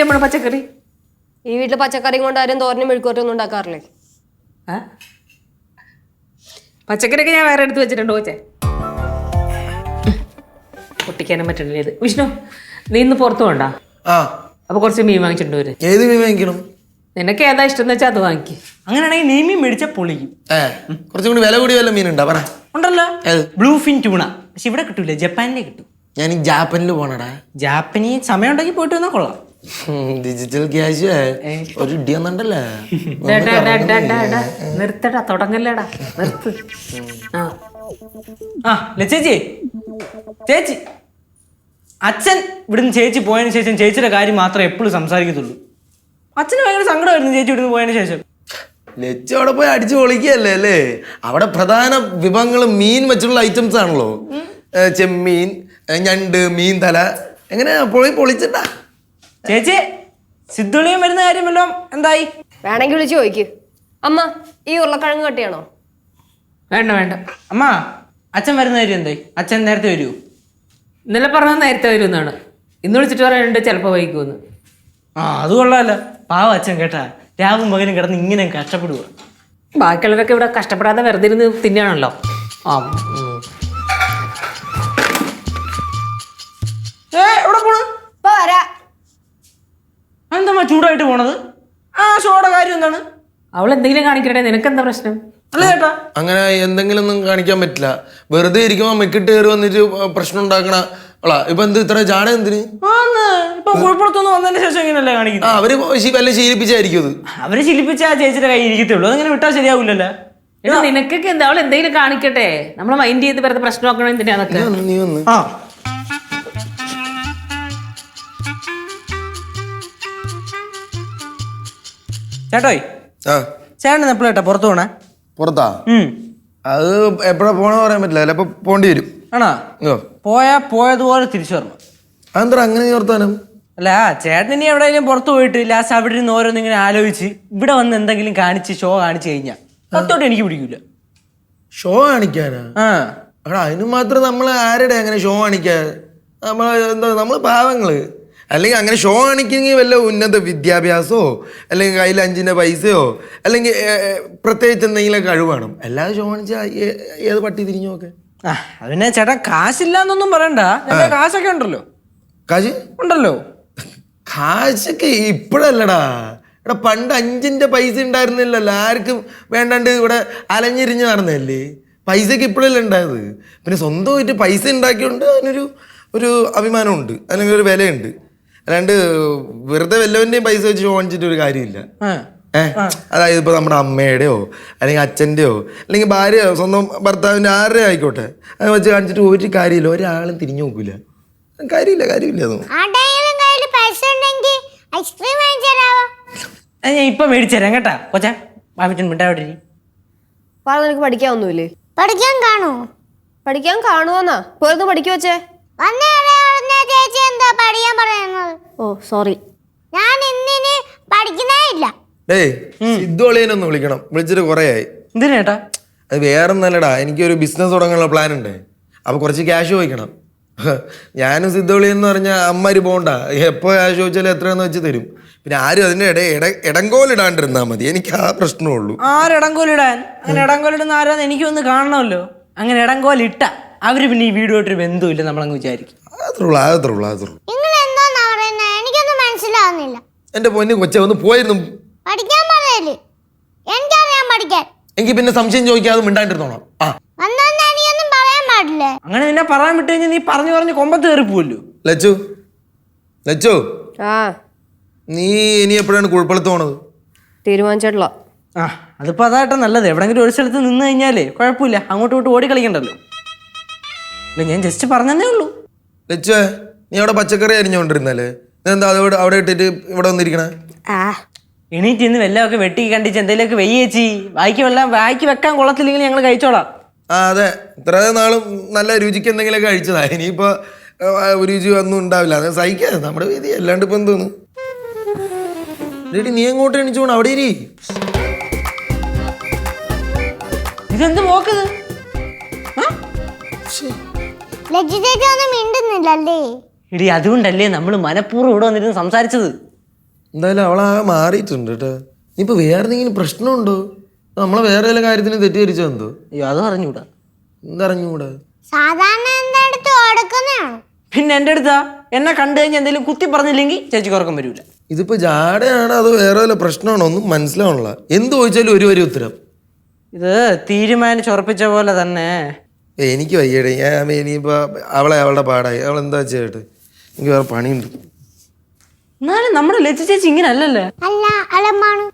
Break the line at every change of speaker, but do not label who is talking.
നമ്മുടെ പച്ചക്കറി?
ഈ വീട്ടിൽ പച്ചക്കറിയും കൊണ്ട് ആരും തോരനും മെഴുക്കുവരട്ടൊന്നും ഉണ്ടാക്കാറില്ലേ?
പച്ചക്കറിയൊക്കെ ഞാൻ വേറെ എടുത്ത് വെച്ചിട്ടുണ്ട് കോച്ചേ. പൊട്ടിക്കാനും പറ്റണില്ല ഇത്. വിഷ്ണു, നീ ഇന്ന് പുറത്തു പോണ്ട. അപ്പൊ കുറച്ച് മീൻ വാങ്ങിച്ചിട്ടുണ്ട് വരെ.
ഏത് മീൻ വാങ്ങിക്കണം?
നിനക്ക് ഏതാ ഇഷ്ടം എന്ന് വെച്ചാൽ അത് വാങ്ങിക്കും.
അങ്ങനെയാണെങ്കിൽ നീ മീൻ മേടിച്ച പൊളിക്കും.
കുറച്ചും കൂടി വില കൂടി വല്ല മീനുണ്ടാ പറ.
ഉണ്ടല്ലോ, ബ്ലൂ ഫിൻ ട്യൂണ. പക്ഷെ ഇവിടെ കിട്ടൂല, ജപ്പാനിലേ കിട്ടും.
ഞാൻ ജാപ്പാനിൽ പോണടാ.
ജാപ്പനീസ് സമയം ഉണ്ടെങ്കിൽ പോയിട്ട് വന്നാൽ കൊള്ളാം.
ഡിജിറ്റൽ ക്യാഷ് ഒരു ഇടി വന്നിട്ടല്ലേ.
നിർത്തടാ, തുടങ്ങല്ലേടാ, നിർത്ത്.
ചേച്ചി ചേച്ചി അച്ഛൻ ഇവിടുന്ന് ചേച്ചി പോയതിനു ശേഷം ചേച്ചിയുടെ കാര്യം മാത്രമേ എപ്പോഴും സംസാരിക്കത്തുള്ളൂ. അച്ഛന് ഭയങ്കര സങ്കടമായിരുന്നു ചേച്ചി ഇവിടുന്ന് പോയതിനു ശേഷം.
ലച്ചു അവിടെ പോയി അടിച്ചു പൊളിക്കുകയല്ലേ അല്ലേ? അവിടെ പ്രധാന വിഭവങ്ങൾ മീൻ വെച്ചുള്ള ഐറ്റംസ് ആണല്ലോ. ചെമ്മീൻ, ഞണ്ട്, മീൻ തല, എങ്ങനെ പോയി പൊളിച്ചിട്ടാ.
ചേച്ചി സിദ്ധുളിയും വരുന്ന കാര്യമല്ലോ എന്തായി?
വേണമെങ്കിൽ വിളിച്ച് ചോദിക്ക്. അമ്മ, ഈ ഉരുളക്കിഴങ്ങ് കട്ടിയാണോ?
വേണ്ട വേണ്ട.
അമ്മ, അച്ഛൻ വരുന്ന കാര്യം എന്തായി? അച്ഛൻ നേരത്തെ വരുമോ?
ഇന്നലെ പറഞ്ഞത് നേരത്തെ വരുമെന്നാണ്. ഇന്ന് വിളിച്ചിട്ട് പറയാനുണ്ട് ചിലപ്പോൾ വൈകുമെന്ന്.
അത് കൊള്ളാമല്ലോ. പാവം അച്ഛൻ കേട്ടാ, രാവും മകനും കിടന്ന് ഇങ്ങനെ കഷ്ടപ്പെടുക.
ബാക്കിയുള്ളവരൊക്കെ ഇവിടെ കഷ്ടപ്പെടാതെ വെറുതെ ഇരുന്ന് തിന്നാണല്ലോ.
എവിടെ പോണു? എന്താ ചൂടായിട്ട് പോണത്? ഷോയുടെ കാര്യം എന്താണ്?
അവൾ എന്തെങ്കിലും കാണിക്കട്ടെ, നിനക്കെന്താ പ്രശ്നം?
അല്ല ചേട്ടാ,
അങ്ങനെ എന്തെങ്കിലും ഒന്നും കാണിക്കാൻ പറ്റില്ല. വെറുതെ ഇരിക്കുമ്പോ മെക്കിട്ട് കയറി വന്നിട്ട് പ്രശ്നം ഉണ്ടാക്കണ ഇപ്പൊ എന്ത് ഇത്ര ജാട എന്തിന്?
ഇപ്പൊ കുഴപ്പമൊന്നും വന്നതിന് ശേഷം ഇങ്ങനെയല്ലേ കാണിക്കുന്നത്?
അവര് വല്ല ശീലിപ്പിച്ചായിരിക്കും അത്.
അവര് ശീലിപ്പിച്ച ആ ചേച്ചിയുടെ കൈ ഇരിക്കത്തുള്ളൂ. അതങ്ങനെ വിട്ടാൽ ശരിയാവില്ലല്ലോ.
നിനക്കൊക്കെ എന്താ, അവൾ എന്തെങ്കിലും കാണിക്കട്ടെ. നമ്മളെ മൈൻഡ് ചെയ്ത് വെറുതെ പ്രശ്നമാക്കണം എന്തിനാ അതൊക്കെ?
നീ വന്ന്
ചേട്ടോയ്, ചേട്ടൻ എപ്പോഴാ പുറത്തു പോണേ?
പുറത്താ? അത് എപ്പോഴാ പോണ പറയാൻ പറ്റില്ല. ചിലപ്പോ പോണ്ടി വരും.
ആണോ? പോയതുപോലെ തിരിച്ചു വരണം.
അതെന്താ അങ്ങനെ വർത്താനം?
അല്ല, ചേട്ടൻ ഇനി എവിടെയെങ്കിലും പുറത്തു പോയിട്ട് ലാസ്റ്റ് അവിടെ നിന്ന് ഓരോന്ന് ഇങ്ങനെ ആലോചിച്ച് ഇവിടെ വന്ന് എന്തെങ്കിലും കാണിച്ച് ഷോ കാണിച്ചു കഴിഞ്ഞാൽ അത്തോട്ട് എനിക്ക് പിടിക്കൂല.
ഷോ കാണിക്കാനാ? അതിന് മാത്രം നമ്മൾ ആരുടെ അങ്ങനെ ഷോ കാണിക്കാൻ? നമ്മള് പാവങ്ങള്. അല്ലെങ്കിൽ അങ്ങനെ ഷോ കാണിക്കുമെങ്കിൽ വല്ല ഉന്നത വിദ്യാഭ്യാസമോ അല്ലെങ്കിൽ കയ്യിൽ 5 പൈസയോ അല്ലെങ്കിൽ പ്രത്യേകിച്ച് എന്തെങ്കിലും കഴിവ് വേണം. അല്ലാതെ ഷോ കാണിച്ചാൽ ഏത് പട്ടി തിരിഞ്ഞു നോക്കെ?
അതിനെ ചേട്ടാ കാശില്ല എന്നൊന്നും പറയണ്ട. കാശൊക്കെ ഉണ്ടല്ലോ.
കാശ്
ഉണ്ടല്ലോ.
കാശൊക്കെ ഇപ്പോഴല്ലടാ. എടാ, പണ്ട് 5 പൈസ ഉണ്ടായിരുന്നില്ലല്ലോ. ആർക്കും വേണ്ടാണ്ട് ഇവിടെ അലഞ്ഞിരിഞ്ഞ് നടന്നതല്ലേ. പൈസക്ക് ഇപ്പോഴല്ലേ ഉണ്ടായത്. പിന്നെ സ്വന്തമായിട്ട് പൈസ ഉണ്ടാക്കിയോണ്ട് അതിനൊരു അഭിമാനമുണ്ട്, അല്ലെങ്കിൽ ഒരു വിലയുണ്ട്. അല്ലാണ്ട് വെറുതെ വല്ലവൻ്റെയും പൈസ വെച്ച് ചോദിച്ചിട്ട് ഒരു കാര്യമില്ല. അതായത് ഇപ്പൊ നമ്മുടെ അമ്മയുടെയോ അല്ലെങ്കിൽ അച്ഛൻ്റെയോ അല്ലെങ്കിൽ ഭാര്യ സ്വന്തം ഭർത്താവിൻ്റെ ആരുടെ ആയിക്കോട്ടെ, അത് വെച്ച് കാണിച്ചിട്ട് ഒരു കാര്യമില്ല. ഒരാളും തിരിഞ്ഞു നോക്കൂല. കാര്യമില്ല
ഞാൻ ഇപ്പൊ മേടിച്ചുതരാം കേട്ടാ. കൊച്ചാ മിണ്ടാവിടെ
നിനക്ക് പഠിക്കാനൊന്നുമില്ലേ? പഠിക്കാൻ കാണുവോന്നാ പോയത്? പഠിക്കു വെച്ചേ. ഓ സോറി,
ഞാൻ ഇന്നിനി പഠിക്കുന്നേ ഇല്ല.
സിദ്ധുളിയനൊന്ന് വിളിക്കണം. വിളിച്ചിട്ട് കുറേ ആയി.
എന്തിനാ?
അത് വേറെ ഒന്നല്ലടാ, എനിക്കൊരു ബിസിനസ് തുടങ്ങാനുള്ള പ്ലാൻ ഉണ്ട്. അപ്പൊ കുറച്ച് ക്യാഷ് ചോദിക്കണം. ഞാനും സിദ്ധുളിയൻ എന്ന് പറഞ്ഞാൽ അമ്മമാര് പോകണ്ട. എപ്പോൾ ക്യാഷ് ചോദിച്ചാലും എത്രയെന്ന് വെച്ച് തരും. പിന്നെ ആരും അതിന്റെ ഇടങ്കോലിടാണ്ടിരുന്നാ മതി. എനിക്ക് ആ പ്രശ്നമുള്ളൂ.
ആരിടങ്കോലിടാൻ? അങ്ങനെ ഇടങ്കോലിടുന്ന ആരാന്ന് എനിക്കൊന്ന് കാണണമല്ലോ. അങ്ങനെ ഇടങ്കോലിട്ട അവര് പിന്നെ ഈ വീഡിയോട്ട് ബന്ധമില്ല നമ്മളങ്ങ് വിചാരിക്കും.
എനിക്കൊന്നും മനസ്സിലാവുന്നില്ല.
എന്റെ പൊന്നു കൊച്ചെ, ഒന്ന് പോയിരുന്നു.
പഠിക്കാൻ പറയല്ലേ? എനിക്കറിയാം പഠിക്കാൻ.
എനിക്ക് പിന്നെ സംശയം ചോദിക്കാതെ മിണ്ടാണ്ടിരുന്നോളാം.
എനിക്കൊന്നും പറയാൻ പാടില്ലേ?
അങ്ങനെ നിന്നെ പറയാൻ വിട്ട് കഴിഞ്ഞാൽ നീ പറഞ്ഞു കൊമ്പത്ത് കയറി പോവല്ലോ.
ലച്ചു, നീ ഇനി എപ്പോഴാണ് കുഴപ്പത്ത് പോണത്?
തീരുമാനിച്ചിട്ടില്ല.
അതിപ്പോ അതായിട്ട് നല്ലത്. എവിടെങ്കിലും ഒരു സ്ഥലത്ത് നിന്ന് കഴിഞ്ഞാലേ കുഴപ്പമില്ല, അങ്ങോട്ടും ഇങ്ങോട്ട് ഓടി കളിക്കണ്ടല്ലോ. ഞാൻ ജസ്റ്റ് പറഞ്ഞതേ ഉള്ളൂ.
ലച്ചുവേ, നീ അവിടെ പച്ചക്കറി അരിഞ്ഞോണ്ടിരുന്നല്ലേ? എന്താ അവിടെ ഇട്ടിട്ട് ഇവിടെ വന്നിരിക്കണേ?
എണീറ്റ് ഇന്ന് വെല്ലമൊക്കെ വെട്ടി കണ്ടിച്ച് എന്തെങ്കിലുമൊക്കെ വെയ്യേച്ചി. വായിക്ക് വെക്കാൻ കൊള്ളത്തില്ലെങ്കിൽ ഞങ്ങൾ കഴിച്ചോളാം.
അതെ, ഇത്ര നാളും നല്ല രുചിക്ക് എന്തെങ്കിലുമൊക്കെ കഴിച്ചതാ. ഇനിയിപ്പോ രുചി ഒന്നും ഉണ്ടാവില്ല. അത് സഹിക്കാതെ നമ്മുടെ വീതി. അല്ലാണ്ട് ഇപ്പൊ എന്തോന്ന് നീ അങ്ങോട്ട് എണീച്ചു പോണം. അവിടെ ഇരി.
ഇതെന്ത് നോക്കുന്നത്?
ലജ്ജിതേറ്റൊന്നും മിണ്ടുന്നില്ലല്ലേ?
ഇടി അതുകൊണ്ടല്ലേ നമ്മൾ മനഃപൂർവ്വം ഇവിടെ വന്നിരുന്ന് സംസാരിച്ചത്.
എന്തായാലും അവളാകെ മാറിയിട്ടുണ്ട് കേട്ടോ. ഇനിയിപ്പോൾ വേറെ എന്തെങ്കിലും പ്രശ്നമുണ്ടോ? നമ്മളെ വേറെ വല്ല കാര്യത്തിന് തെറ്റിദ്ധരിച്ചോ എന്തോ?
അയ്യോ അത് അറിഞ്ഞൂടാ.
എന്തറിഞ്ഞൂടാ?
സാധാരണ എന്റെ അടുത്ത് കൊടുക്കുന്നതാണ്.
പിന്നെ എൻ്റെ അടുത്താ എന്നെ കണ്ടു കഴിഞ്ഞാൽ എന്തെങ്കിലും കുത്തി പറഞ്ഞില്ലെങ്കിൽ ചേച്ചിക്ക് ഉറക്കം വരൂല.
ഇതിപ്പോൾ ജാടയാണോ അതോ വേറെ വല്ല പ്രശ്നമാണോ ഒന്നും മനസ്സിലാവണില്ല. എന്ത് ചോദിച്ചാലും ഒരു വരി ഉത്തരം.
ഇത് തീരുമാനിച്ചുറപ്പിച്ച പോലെ തന്നെ.
എനിക്ക് വയ്യടേ. ഞാൻ ഇനിയിപ്പോൾ അവളുടെ പാടായി. അവൾ എന്താ ചെയ്യട്ടെ, എനിക്ക് വേറെ പണിയുണ്ട്.
എന്നാലും നമ്മുടെ ലച്ചു ചേച്ചി ഇങ്ങനെ അല്ലല്ലേ.
അല്ല അലമ്പാണ്.